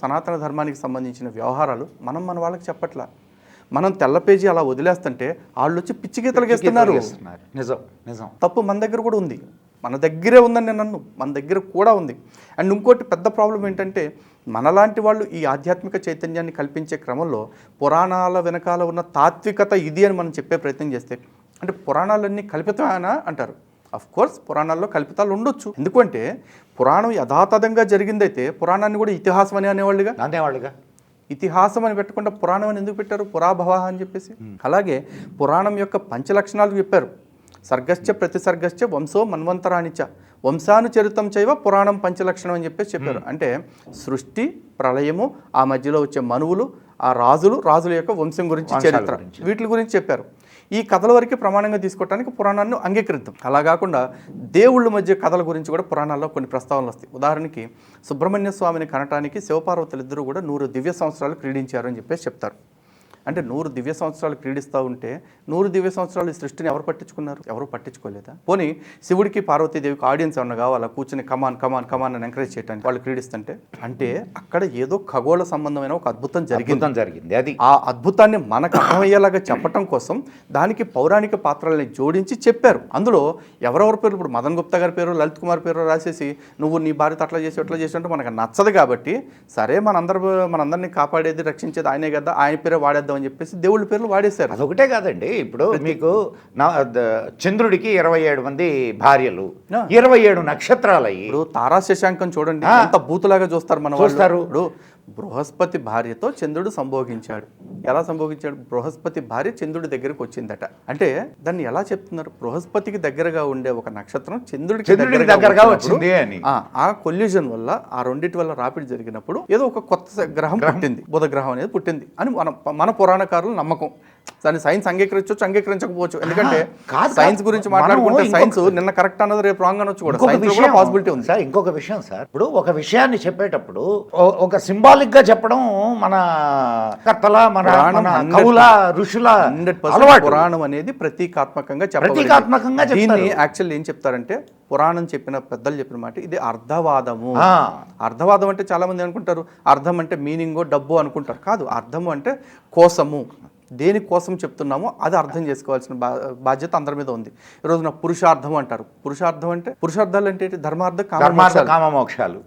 సనాతన ధర్మానికి సంబంధించిన వ్యవహారాలు మన వాళ్ళకి చెప్పట్లా. మనం తెల్ల పేజీ అలా వదిలేస్తుంటే వాళ్ళు వచ్చి పిచ్చి గీతలు గీస్తున్నారు. నిజం నిజం. తప్పు మన దగ్గర కూడా ఉంది, మన దగ్గరే ఉందని నేను నన్ను, మన దగ్గర కూడా ఉంది. అండ్ ఇంకోటి పెద్ద ప్రాబ్లం ఏంటంటే మనలాంటి వాళ్ళు ఈ ఆధ్యాత్మిక చైతన్యాన్ని కల్పించే క్రమంలో పురాణాల వెనకాల ఉన్న తాత్వికత ఇది అని మనం చెప్పే ప్రయత్నం చేస్తే, అంటే పురాణాలన్నీ కల్పితమేనా అంటారు. అఫ్ కోర్స్ పురాణాల్లో కల్పితాలు ఉండొచ్చు, ఎందుకంటే పురాణం యథాతథంగా జరిగిందైతే పురాణాన్ని కూడా ఇతిహాసం అని అనేవాళ్ళుగా. ఇతిహాసం అని పెట్టకుండా పురాణం అని ఎందుకు పెట్టారు? పురాభవ అని చెప్పేసి. అలాగే పురాణం యొక్క పంచలక్షణాలు చెప్పారు. సర్గశ్చ ప్రతిసర్గశ్చ వంశో మన్వంతరాణిచ వంశానుచరితం చైవ పురాణం పంచలక్షణం అని చెప్పేసి చెప్పారు. అంటే సృష్టి, ప్రళయము, ఆ మధ్యలో వచ్చే మనువులు, ఆ రాజుల యొక్క వంశం గురించి, చరిత్ర, వీటి గురించి చెప్పారు. ఈ కథల వరకు ప్రమాణంగా తీసుకోవడానికి పురాణాన్ని అంగీకరిద్దాం. అలా కాకుండా దేవుళ్ళ మధ్య కథల గురించి కూడా పురాణాల్లో కొన్ని ప్రస్తావనలు వస్తాయి. ఉదాహరణకి సుబ్రహ్మణ్య స్వామిని కనటానికి శివపార్వతులు ఇద్దరు కూడా 100 దివ్య సంవత్సరాలు క్రీడించారు అని చెప్పేసి చెప్తారు. అంటే 100 దివ్య సంవత్సరాలు క్రీడిస్తూ ఉంటే 100 దివ్య సంవత్సరాలు ఈ సృష్టిని ఎవరు పట్టించుకున్నారు? ఎవరు పట్టించుకోలేదా? పోనీ శివుడికి పార్వతీదేవికి ఆడియన్స్ ఏమన్నా కావాలా కూర్చొని కమాన్ అని ఎంకరేజ్ చేయడానికి వాళ్ళు క్రీడిస్తుంటే? అంటే అక్కడ ఏదో ఖగోళ సంబంధమైన ఒక అద్భుతం జరిగింది. అది ఆ అద్భుతాన్ని మనకు అర్థమయ్యేలాగా చెప్పటం కోసం దానికి పౌరాణిక పాత్రల్ని జోడించి చెప్పారు. అందులో ఎవరెవరి పేరు, ఇప్పుడు మదన్ గుప్తా గారి పేరు, లలిత్ కుమార్ పేరు రాసేసి నువ్వు నీ భార్యతో అట్లా చేసి అట్లా చేసి అంటే మనకు నచ్చదు. కాబట్టి సరే మనందరినీ కాపాడేది, రక్షించేది ఆయనే కదా, ఆయన పేరే వాడేద్దాం అని చెప్పేసి దేవుళ్ళ పేర్లు వాడేశారు. అదొకటే కాదండి, ఇప్పుడు మీకు చంద్రుడికి 27 మంది భార్యలు, 27 నక్షత్రాలు అయ్యి. ఇప్పుడు తారా శశాంకం చూడండి, ఎంత బూతులాగా చూస్తారు మన వాళ్ళు. ఇప్పుడు బృహస్పతి భార్యతో చంద్రుడు సంభోగించాడు. ఎలా సంభోగించాడు? బృహస్పతి భార్య చంద్రుడి దగ్గరకు వచ్చిందట. అంటే దాన్ని ఎలా చెప్తున్నారు? బృహస్పతికి దగ్గరగా ఉండే ఒక నక్షత్రం చంద్రుడికి దగ్గరగా వచ్చింది అని. ఆ కొల్యూజన్ వల్ల, ఆ రెండింటి వల్ల రాపిడి జరిగినప్పుడు ఏదో ఒక కొత్త గ్రహం పుట్టింది, బుధ గ్రహం అనేది పుట్టింది అని మన పురాణకారుల నమ్మకం. దాన్ని సైన్స్ అంగీకరించవచ్చు, అంగీకరించకపోవచ్చు. ఎందుకంటే సైన్స్ గురించి మాట్లాడుకుంటే సైన్స్ నిన్న కరెక్ట్ అన్నది రేపు రాంగ్ అనొచ్చు కూడా. పాసిబిలిటీ ఉంది సార్. ఇంకొక విషయం సార్, ఇప్పుడు ఒక విషయాన్ని చెప్పేటప్పుడు ఒక సింబాలిక్ గా చెప్పడం మన కర్తల, మన కవుల, ఋషుల పురాణం అనేది ప్రతీకాత్మకంగా దీన్ని యాక్చువల్లీ ఏం చెప్తారంటే, పురాణం చెప్పిన పెద్దలు చెప్పిన మాట ఇది అర్థవాదము. అర్థవాదం అంటే చాలా మంది అనుకుంటారు అర్థం అంటే మీనింగో డబ్బు అనుకుంటారు. కాదు, అర్థము అంటే కోసము, దేనికోసం చెప్తున్నామో అది అర్థం చేసుకోవాల్సిన బాధ్యత అందరి మీద ఉంది. ఈరోజు నా పురుషార్థం అంటారు. పురుషార్థాలు అంటే ధర్మార్థ కామమోక్షాలు,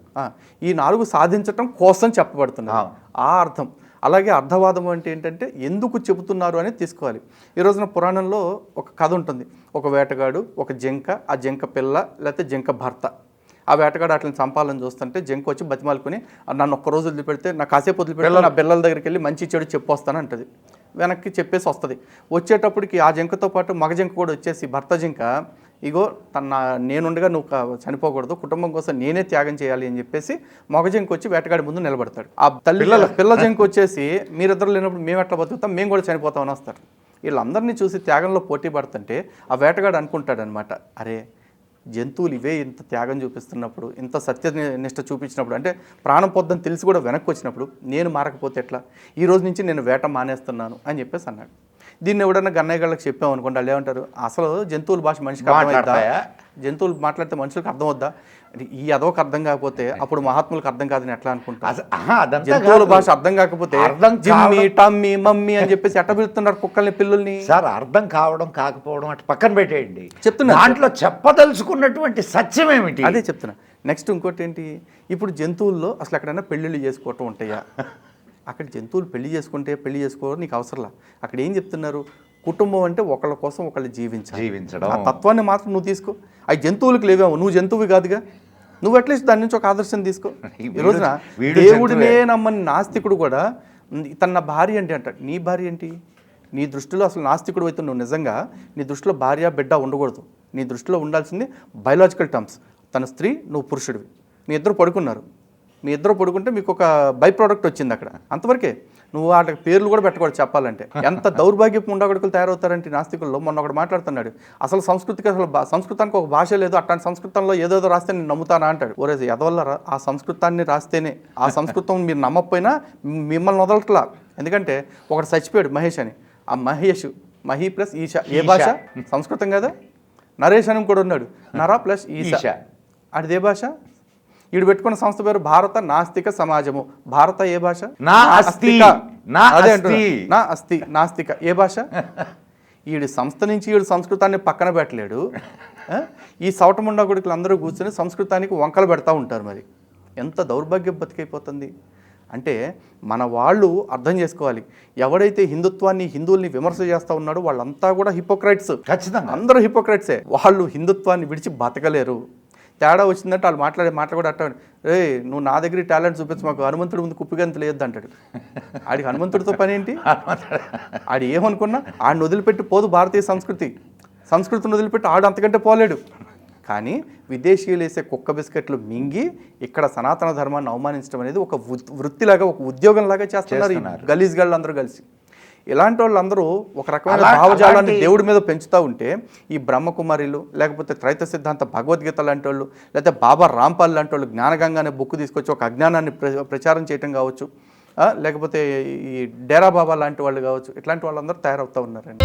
ఈ 4 సాధించటం కోసం చెప్పబడుతున్నాయి, ఆ అర్థం. అలాగే అర్థవాదం అంటే ఏంటంటే ఎందుకు చెబుతున్నారు అనేది తీసుకోవాలి. ఈ రోజున పురాణంలో ఒక కథ ఉంటుంది. ఒక వేటగాడు, ఒక జింక, ఆ జింక పిల్ల లేకపోతే జింక భర్త. ఆ వేటగాడు అట్లని చంపాలని చూస్తుంటే జింక వచ్చి బతిమాలుకుని నన్ను ఒక్కరోజు వదిలిపెడితే, నాకు కాసేపు వదిలిపెడితే నా పిల్లల దగ్గరికి వెళ్ళి మంచి చెడు చెప్పొస్తాను అంటది. వెనక్కి చెప్పేసి వస్తుంది. వచ్చేటప్పటికి ఆ జింకతో పాటు మగ జింక కూడా వచ్చేసి, భర్త జింక, ఇగో నేనుండగా నువ్వు చనిపోకూడదు, కుటుంబం కోసం నేనే త్యాగం చేయాలి అని చెప్పేసి మగ జింక వచ్చి వేటగాడి ముందు నిలబడతాడు. ఆ పిల్ల జింక వచ్చేసి మీరిద్దరు లేనప్పుడు మేము ఎట్లా బతుకుతాం, మేము కూడా చనిపోతామని వస్తారు. వీళ్ళందరినీ చూసి త్యాగంలో పోటీ పడుతుంటే ఆ వేటగాడు అనుకుంటాడనమాట, అరే జంతువులు ఇవే ఇంత త్యాగం చూపిస్తున్నప్పుడు, ఇంత సత్యనిష్ట చూపించినప్పుడు, అంటే ప్రాణం పొద్దని తెలిసి కూడా వెనక్కి వచ్చినప్పుడు నేను మారకపోతే ఎట్లా, ఈ రోజు నుంచి నేను వేట మానేస్తున్నాను అని చెప్పేసి అన్నాడు. దీన్ని ఎవడన్నా గన్నయ్య గాళ్ళకి చెప్పామనుకోండి, వాళ్ళు ఏమంటారు, అసలు జంతువుల భాష మనిషికి అర్థమవుద్దా? జంతువులు మాట్లాడితే మనుషులకు అర్థమవుద్దా? ఈ అదొక అర్థం కాకపోతే అప్పుడు మహాత్ములకు అర్థం కాదని ఎట్లా అనుకుంటారు? జంతువుల భాష అర్థం కాకపోతే జిమ్మి, టమ్మి, మమ్మీ అని చెప్పేసి ఎట్ట పిలుస్తున్నారు కుక్కల్ని, పిల్లుల్ని. సార్ అర్థం కావడం కాకపోవడం అటు పక్కన పెట్టేయండి, చెప్తున్నా దాంట్లో చెప్పదలుచుకున్నటువంటి సత్యం ఏమిటి అదే చెప్తున్నా. నెక్స్ట్ ఇంకోటి ఏంటి, ఇప్పుడు జంతువుల్లో అసలు ఎక్కడైనా పెళ్ళిళ్ళు చేసుకోవటం ఉంటాయా? అక్కడ జంతువులు పెళ్లి చేసుకోవడం నీకు అవసరంలా. అక్కడ ఏం చెప్తున్నారు, కుటుంబం అంటే ఒకళ్ళ కోసం ఒకళ్ళు జీవించడం. ఆ తత్వాన్ని మాత్రం నువ్వు తీసుకో. అవి జంతువులకు లేవేమో, నువ్వు జంతువు కాదుగా, నువ్వు అట్లీస్ట్ దాని నుంచి ఒక ఆదర్శం తీసుకో. ఈ రోజున దేవుడినే నమ్మని నాస్తికుడు కూడా తన భార్య అంటే అంటాడు. నీ భార్య ఏంటి? నీ దృష్టిలో అసలు నాస్తికుడు అయితే నువ్వు నిజంగా నీ దృష్టిలో భార్య బిడ్డ ఉండకూడదు. నీ దృష్టిలో ఉండాల్సింది బయలాజికల్ టర్మ్స్. తన స్త్రీ, నువ్వు పురుషుడివి, మీ ఇద్దరు పడుకున్నారు. మీ ఇద్దరు పడుకుంటే మీకు ఒక బై ప్రోడక్ట్ వచ్చింది అక్కడ, అంతవరకే. నువ్వు వాటికి పేర్లు కూడా పెట్టకూడదు చెప్పాలంటే. ఎంత దౌర్భాగ్యపు ఉండగడుకులు తయారవుతారంటే నాస్తికుల్లో. మొన్న ఒకటి మాట్లాడుతున్నాడు, అసలు సంస్కృతానికి ఒక భాష లేదు, అట్లాంటి సంస్కృతంలో ఏదేదో రాస్తే నేను నమ్ముతానా అంటాడు. ఓరే ఎదవల్ల, ఆ సంస్కృతాన్ని రాస్తేనే, ఆ సంస్కృతం మీరు నమ్మకపోయినా మిమ్మల్ని వదలట్లా. ఎందుకంటే ఒకటి చచ్చిపోయాడు మహేష్ అని, ఆ మహి ప్లస్ ఈశ ఏ భాష? సంస్కృతం కదా. నరేష్ అని కూడా ఉన్నాడు, నర ప్లస్ ఈశ, అడిదే భాష. ఈడు పెట్టుకున్న సంస్థ పేరు భారత నాస్తిక సమాజము. భారత ఏ భాష? నా అస్తి, నా అదే అస్తి. అంటున్నా. నా అస్తి నాస్తిక ఏ భాష? ఈడు సంస్థ నుంచి ఈడు సంస్కృతాన్ని పక్కన పెట్టలేడు. ఈ సౌటముండా కొడుకులు అందరూ కూర్చొని సంస్కృతానికి వంకలు పెడతా ఉంటారు. మరి ఎంత దౌర్భాగ్యం బతికైపోతుంది అంటే మన వాళ్ళు అర్థం చేసుకోవాలి. ఎవడైతే హిందుత్వాన్ని హిందువుల్ని విమర్శ చేస్తూ ఉన్నాడో వాళ్ళంతా కూడా హిపోక్రైట్స్. ఖచ్చితంగా అందరూ హిపోక్రైట్సే. వాళ్ళు హిందుత్వాన్ని విడిచి బతకలేరు. తేడా వచ్చిందంటే వాళ్ళు మాటలు కూడా అట్ట, రే నువ్వు నా దగ్గర టాలెంట్ చూపించు, మాకు హనుమంతుడి ముందు కుప్పిగంత లేదు అంటాడు. ఆడికి హనుమంతుడితో పని ఏంటి? ఆడు ఏమనుకున్నా ఆడిని వదిలిపెట్టి పోదు భారతీయ సంస్కృతిని వదిలిపెట్టి ఆడు అంతకంటే పోలేడు. కానీ విదేశీయులు వేసే కుక్క బిస్కెట్లు మింగి ఇక్కడ సనాతన ధర్మాన్ని అవమానించడం అనేది ఒక వృత్తిలాగా, ఒక ఉద్యోగంలాగా చేస్తున్నారు ఈ గలీజ్ గాళ్ళు అందరూ కలిసి. ఇలాంటి వాళ్ళందరూ ఒక రకమైన భావజాలాన్ని దేవుడి మీద పెంచుతూ ఉంటే ఈ బ్రహ్మకుమారిలు, లేకపోతే త్రైత సిద్ధాంత భగవద్గీత లాంటి వాళ్ళు, లేకపోతే బాబా రాంపాల్ లాంటి వాళ్ళు జ్ఞానగంగా అనే బుక్ తీసుకొచ్చి ఒక అజ్ఞానాన్ని ప్రచారం చేయటం కావచ్చు, లేకపోతే ఈ డేరా బాబా లాంటి వాళ్ళు కావచ్చు, ఇట్లాంటి వాళ్ళందరూ తయారవుతూ ఉన్నారండి.